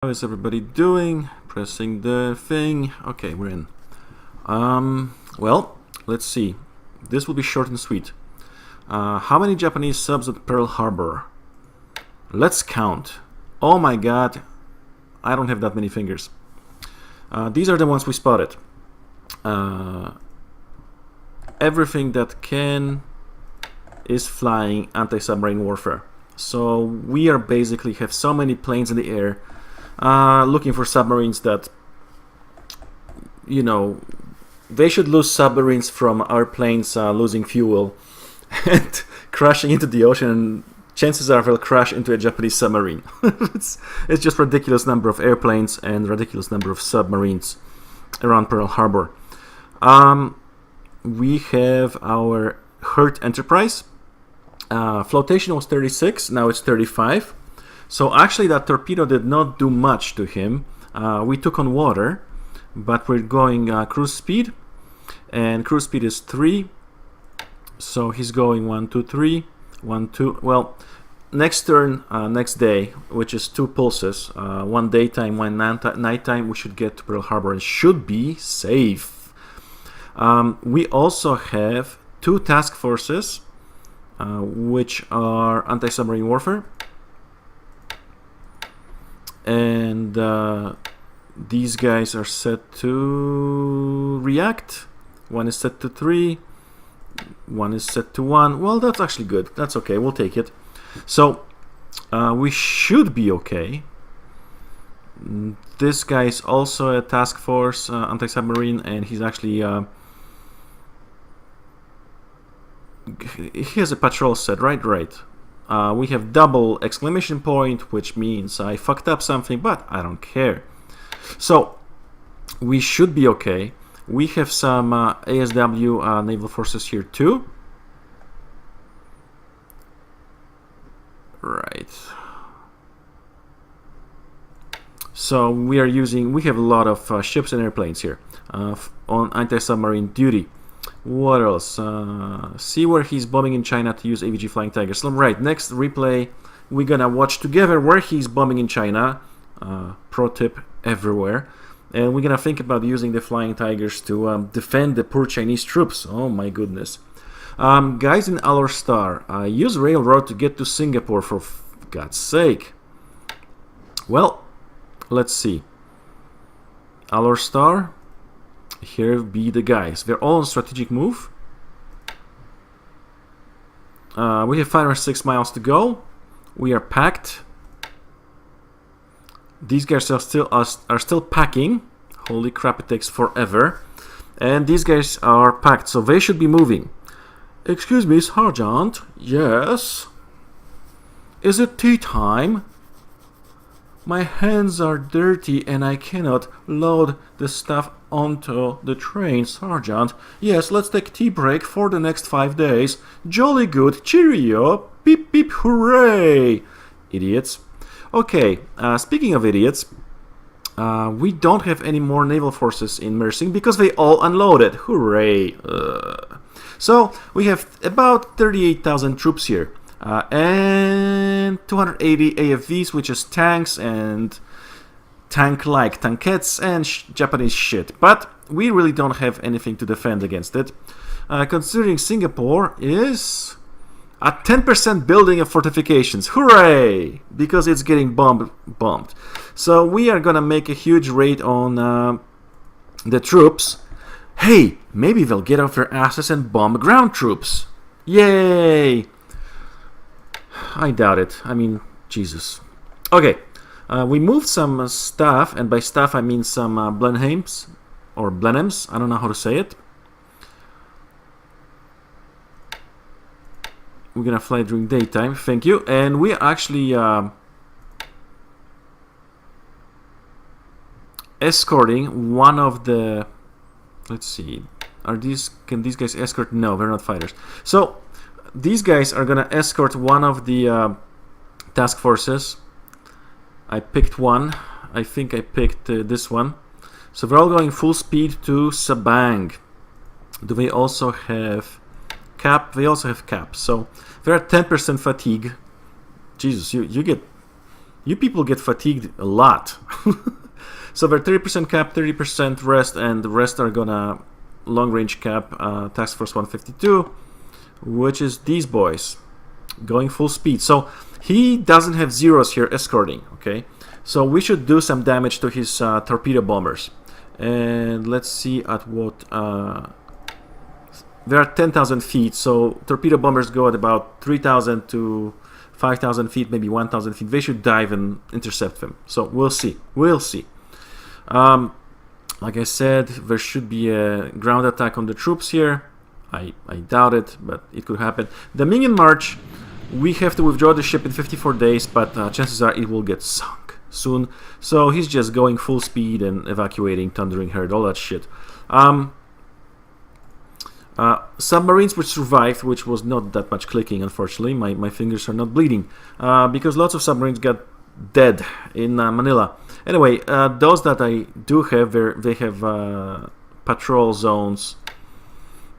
How is everybody doing? Pressing the thing. Okay, we're in. Well, let's see. This will be short and sweet. How many Japanese subs at Pearl Harbor? Let's count. Oh my god, I don't have that many fingers. These are the ones we spotted. Everything that can is flying anti-submarine warfare. So we are basically have so many planes in the air looking for submarines that, you know, they should lose submarines from our planes losing fuel and crashing into the ocean, and chances are they'll crash into a Japanese submarine. it's just ridiculous number of airplanes and ridiculous number of submarines around Pearl Harbor. We have our Hurt Enterprise. Flotation was 36, now it's 35. So actually that torpedo did not do much to him. We took on water, but we're going cruise speed, and cruise speed is 3. So he's going 1, 2, 3, 1, 2. Well, next turn, next day, which is 2 pulses, one daytime, one nighttime, we should get to Pearl Harbor and should be safe. We also have 2 task forces, which are anti-submarine warfare. And these guys are set to react. One is set to 3. One is set to 1. Well, that's actually good. That's okay. We'll take it. So we should be okay. This guy is also a task force anti-submarine, and he's actually he has a patrol set. Right. We have double exclamation point, which means I fucked up something, but I don't care. So we should be okay. We have some ASW naval forces here too. Right. So we have a lot of ships and airplanes here on anti-submarine duty. What else? See where he's bombing in China to use AVG Flying Tigers. Right, next replay, we're gonna watch together where he's bombing in China. Pro tip everywhere. And we're gonna think about using the Flying Tigers to defend the poor Chinese troops. Oh my goodness. Guys in Alor Star, use railroad to get to Singapore, for God's sake. Well, let's see. Alor Star. Here be the guys. They're all on strategic move. We have 5 or 6 miles to go. We are packed. These guys are still packing. Holy crap, it takes forever. And these guys are packed, so they should be moving. Excuse me, Sergeant. Yes? Is it tea time? My hands are dirty and I cannot load the stuff onto the train, Sergeant. Yes, let's take tea break for the next 5 days. Jolly good, cheerio, beep beep hooray! Idiots. Okay, speaking of idiots, we don't have any more naval forces in Mersing because they all unloaded. Hooray! So we have about 38,000 troops here. And 280 AFVs, which is tanks and tank-like tankettes and Japanese shit. But we really don't have anything to defend against it. Considering Singapore is a 10% building of fortifications. Hooray! Because it's getting bombed. So we are gonna make a huge raid on the troops. Hey, maybe they'll get off their asses and bomb ground troops. Yay! I doubt it. I mean, Jesus. Okay, we moved some stuff, and by stuff I mean some Blenheims, or Blenheims, I don't know how to say it. We're gonna fly during daytime, thank you. And we actually escorting one of the... Let's see, can these guys escort? No, they're not fighters. So these guys are gonna escort one of the task forces. I picked one. I think I picked this one. So they're all going full speed to Sabang. Do they also have cap? They also have cap. So they're at 10% fatigue. Jesus, you You people get fatigued a lot. So they're 30% cap, 30% rest, and the rest are gonna long range cap Task Force 152, which is these boys going full speed. So he doesn't have zeros here escorting, okay? So we should do some damage to his torpedo bombers. And let's see at what... there are 10,000 feet, so torpedo bombers go at about 3,000 to 5,000 feet, maybe 1,000 feet. They should dive and intercept them. So we'll see. We'll see. Like I said, there should be a ground attack on the troops here. I doubt it, but it could happen. The Minion March, we have to withdraw the ship in 54 days, but chances are it will get sunk soon. So he's just going full speed and evacuating Thundering Herd, all that shit. Submarines which survived, which was not that much clicking, unfortunately. My fingers are not bleeding, because lots of submarines got dead in Manila. Anyway, those that I do have, they have patrol zones,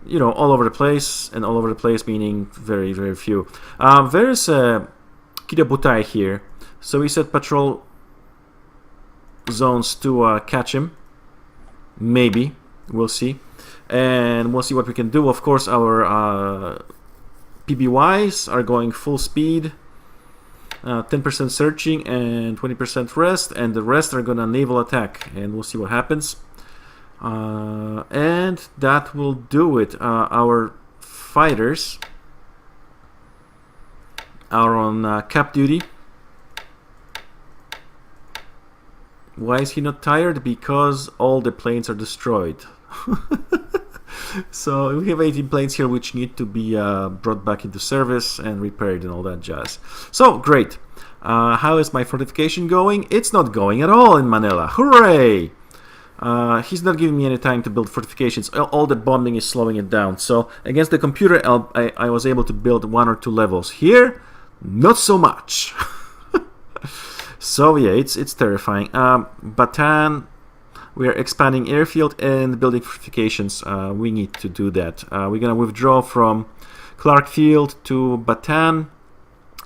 you know, all over the place, and all over the place meaning very, very few. There's Kirabutai here, so he set patrol zones to catch him. Maybe, we'll see. And we'll see what we can do. Of course, our PBYs are going full speed. 10% searching and 20% rest, and the rest are gonna naval attack, and we'll see what happens. And that will do it. Our fighters are on cap duty. Why is he not tired? Because all the planes are destroyed. So we have 18 planes here which need to be brought back into service and repaired and all that jazz. So great. How is my fortification going? It's not going at all in Manila. Hooray! He's not giving me any time to build fortifications. All the bombing is slowing it down. So against the computer, I was able to build 1 or 2 levels. Here, not so much. So yeah, it's terrifying. Bataan. We are expanding airfield and building fortifications. We need to do that. We're going to withdraw from Clark Field to Bataan.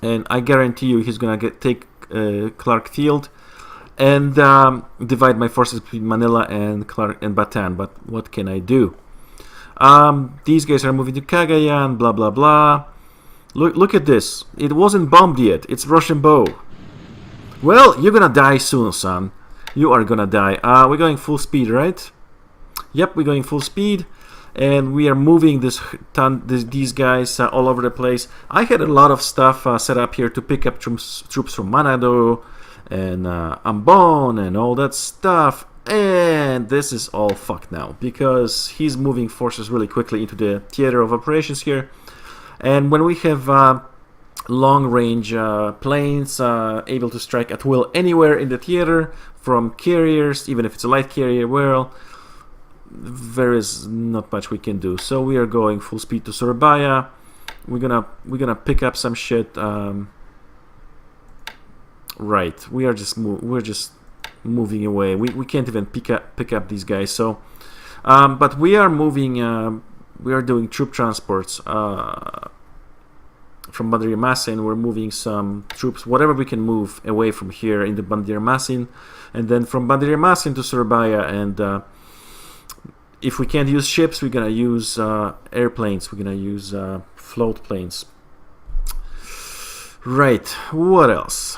And I guarantee you he's going to take Clark Field and divide my forces between Manila and Clark and Bataan. But what can I do? These guys are moving to Cagayan, blah, blah, blah. Look at this. It wasn't bombed yet. It's Rochambeau. Well, you're going to die soon, son. You are gonna die. We're going full speed, right? Yep, we're going full speed, and we are moving these guys all over the place. I had a lot of stuff set up here to pick up troops from Manado and Ambon and all that stuff, and this is all fucked now because he's moving forces really quickly into the theater of operations here. And when we have long-range planes able to strike at will anywhere in the theater from carriers, even if it's a light carrier, well, there is not much we can do. So we are going full speed to Surabaya. We're gonna pick up some shit. Right, we're just moving away. We can't even pick up these guys. So, but we are moving. We are doing troop transports. From Bandarmasin, we're moving some troops, whatever we can move away from here into Bandarmasin, and then from Bandarmasin to Surabaya. And if we can't use ships, we're gonna use airplanes. We're gonna use float planes. Right. What else?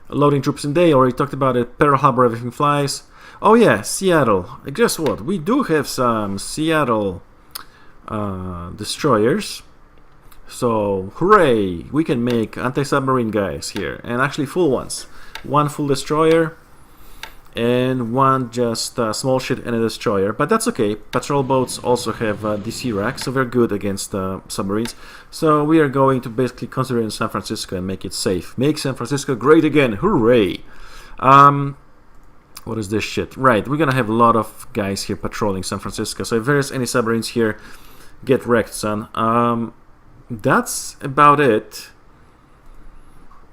Loading troops in day. Already talked about it. Pearl Harbor, everything flies. Oh yeah, Seattle. Guess what? We do have some Seattle destroyers. So, hooray! We can make anti-submarine guys here, and actually full ones. 1 full destroyer, and 1 just small ship and a destroyer. But that's okay. Patrol boats also have DC racks, so they're good against submarines. So we are going to basically concentrate in San Francisco and make it safe. Make San Francisco great again! Hooray! What is this shit? Right, we're gonna have a lot of guys here patrolling San Francisco. So if there's any submarines here, get wrecked, son. That's about it.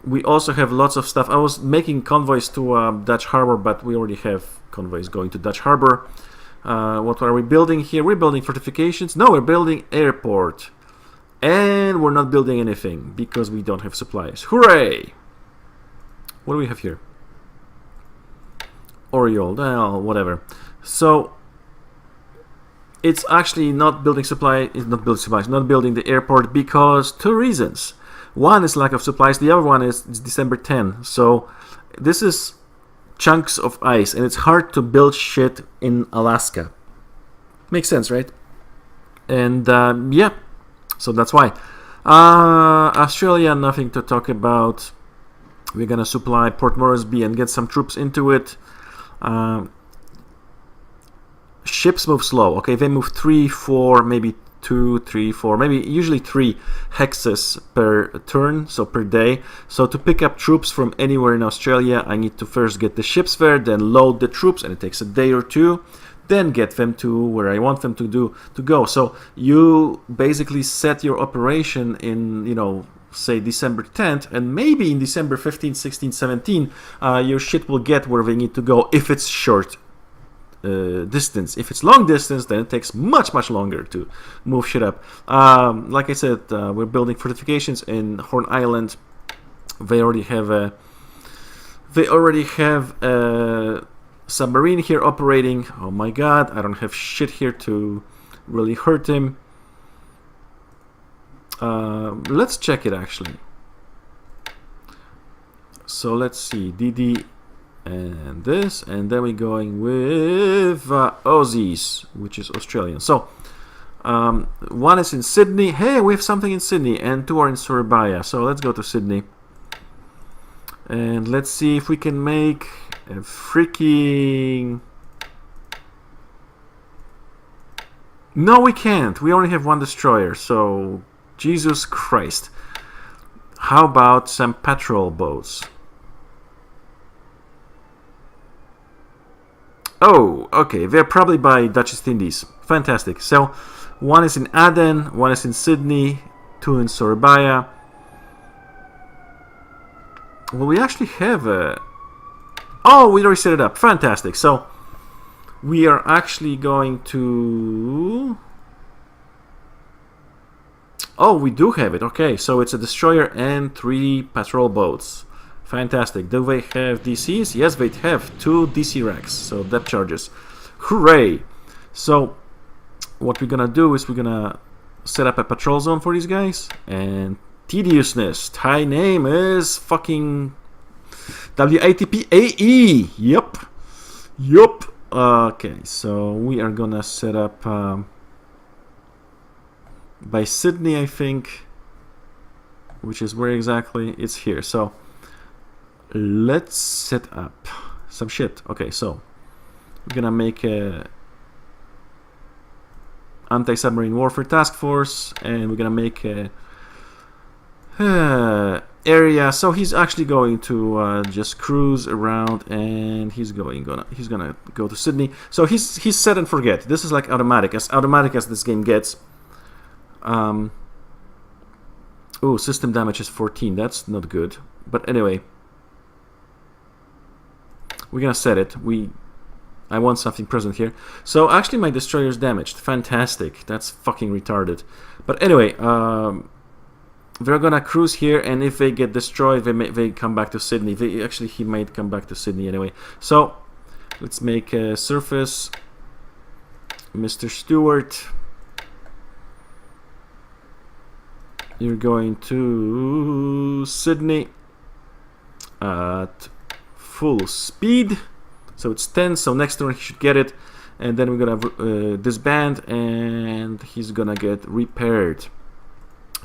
We also have lots of stuff. I was making convoys to Dutch Harbor, but we already have convoys going to Dutch Harbor. What are we building here? We're building fortifications. No, we're building airport. And we're not building anything because we don't have supplies. Hooray! What do we have here? Oriole, whatever. So it's actually not building supply. It's not building supplies. Not building the airport because two reasons. One is lack of supplies. The other one is it's December 10. So this is chunks of ice, and it's hard to build shit in Alaska. Makes sense, right? And yeah, so that's why. Australia, nothing to talk about. We're gonna supply Port Moresby and get some troops into it. Ships move slow. Okay, they move 3, 4, maybe 2, 3, 4, maybe usually 3 hexes per turn, so per day. So to pick up troops from anywhere in Australia, I need to first get the ships there, then load the troops, and it takes a day or two, then get them to where I want them to go. So you basically set your operation in, say December 10th, and maybe in December 15th, 16th, 17th, your shit will get where they need to go if it's short distance. If it's long distance, then it takes much longer to move shit up. Like I said, we're building fortifications in Horn Island. They already have a submarine here operating. Oh my god, I don't have shit here to really hurt him. Let's check it actually. So let's see, DD and this, and then we're going with Aussies, which is Australian. So one is in Sydney. Hey, we have something in Sydney, and 2 are in Surabaya. So let's go to Sydney, and let's see if we can make a freaking... No, we can't. We only have 1 destroyer, so Jesus Christ. How about some patrol boats? Oh, okay. They're probably by Dutch East Indies. Fantastic. So, 1 is in Aden, 1 is in Sydney, 2 in Surabaya. Well, we actually have a... Oh, we already set it up. Fantastic. So, we are actually going to... Oh, we do have it. Okay, so it's a destroyer and 3 patrol boats. Fantastic. Do they have DCs? Yes, they have 2 DC racks, so depth charges. Hooray! So, what we're gonna do is we're gonna set up a patrol zone for these guys. And tediousness. Thai name is fucking WATP-AE. Yup. Okay, so we are gonna set up by Sydney, I think. Which is where exactly? It's here. So, let's set up some shit. Okay, so we're gonna make a anti-submarine warfare task force, and we're gonna make a area. So he's actually going to just cruise around, and he's gonna go to Sydney. So he's set and forget. This is like automatic as this game gets. Oh, system damage is 14. That's not good. But anyway. We're gonna set it. I want something present here. So actually my destroyer is damaged. Fantastic. That's fucking retarded. But anyway, they're gonna cruise here, and if they get destroyed, they come back to Sydney. He might come back to Sydney anyway. So let's make a surface. Mr. Stewart, you're going to Sydney at full speed, so it's 10, so next turn he should get it, and then we're gonna disband, and he's gonna get repaired.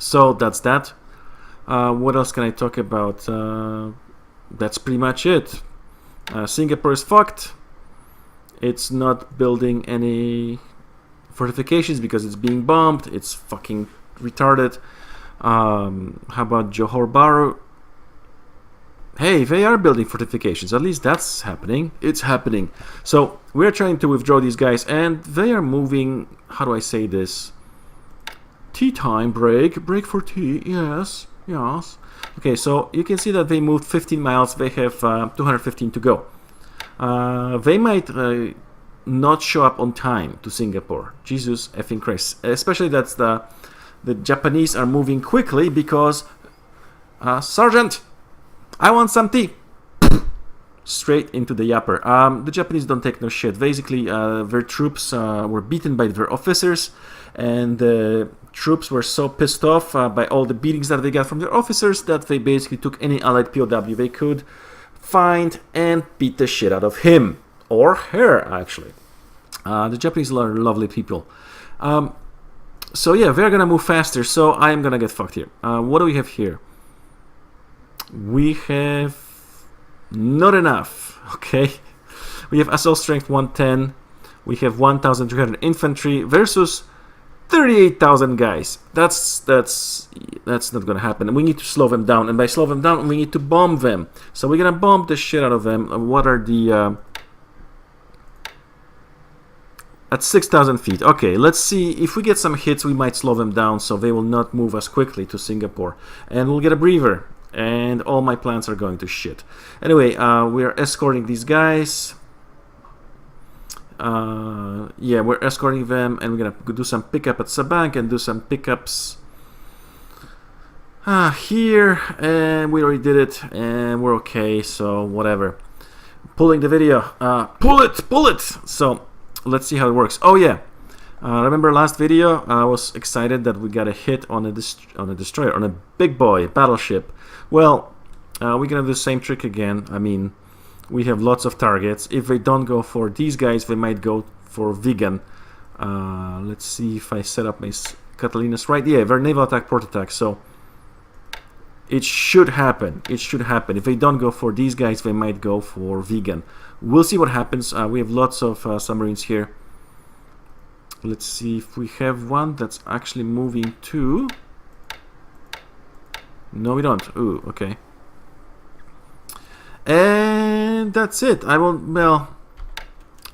So that's that. What else can I talk about? That's pretty much it. Singapore is fucked. It's not building any fortifications because it's being bombed. It's fucking retarded. How about Johor Bahru? Hey, they are building fortifications. At least that's happening. It's happening. So we're trying to withdraw these guys, and they are moving. How do I say this? Tea time break. Break for tea. Yes. Okay, so you can see that they moved 15 miles. They have 215 to go. They might not show up on time to Singapore. Jesus effing Christ. Especially that's the Japanese are moving quickly because Sergeant, I want some tea. straight into the yapper. The Japanese don't take no shit. Basically, their troops were beaten by their officers, and the troops were so pissed off by all the beatings that they got from their officers that they basically took any allied POW they could find and beat the shit out of him. Or her, actually. The Japanese are lovely people. So yeah, we're gonna move faster, so I am gonna get fucked here. What do we have here? We have not enough, okay? We have assault strength 110. We have 1,300 infantry versus 38,000 guys. That's not gonna happen. We need to slow them down, and by slow them down, we need to bomb them. So we're gonna bomb the shit out of them. What are the... at 6,000 feet. Okay, let's see. If we get some hits, we might slow them down so they will not move as quickly to Singapore. And we'll get a breather. And all my plans are going to shit. Anyway, we are escorting these guys. Yeah, we're escorting them. And we're going to do some pickup at Sabang and do some pickups here. And we already did it. And we're okay, so whatever. Pulling the video. Pull it! So... let's see how it works. Oh yeah, remember last video? I was excited that we got a hit on a destroyer, on a big boy battleship. Well, we're gonna do the same trick again. I mean, we have lots of targets. If they don't go for these guys, they might go for Vigan. Let's see if I set up my Catalinas right. Yeah, they're naval attack, port attack. So it should happen. It should happen. If they don't go for these guys, they might go for Vigan. We'll see what happens. We have lots of submarines here. Let's see if we have one that's actually moving to... No, we don't. Ooh, okay. And that's it. I won't... Well,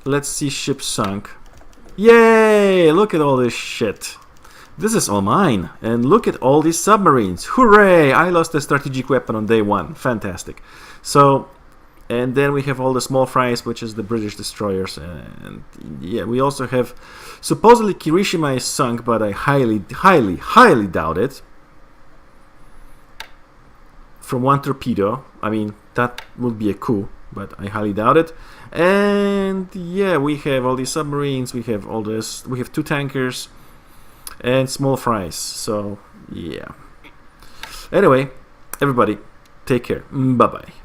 let's see ship sunk. Yay! Look at all this shit. This is all mine. And look at all these submarines. Hooray! I lost a strategic weapon on day one. Fantastic. So... And then we have all the small fries, which is the British destroyers. And yeah, we also have... Supposedly Kirishima is sunk, but I highly doubt it. From one torpedo. I mean, that would be a coup, but I highly doubt it. And yeah, we have all these submarines. We have all this. We have 2 tankers and small fries. So yeah. Anyway, everybody, take care. Bye-bye.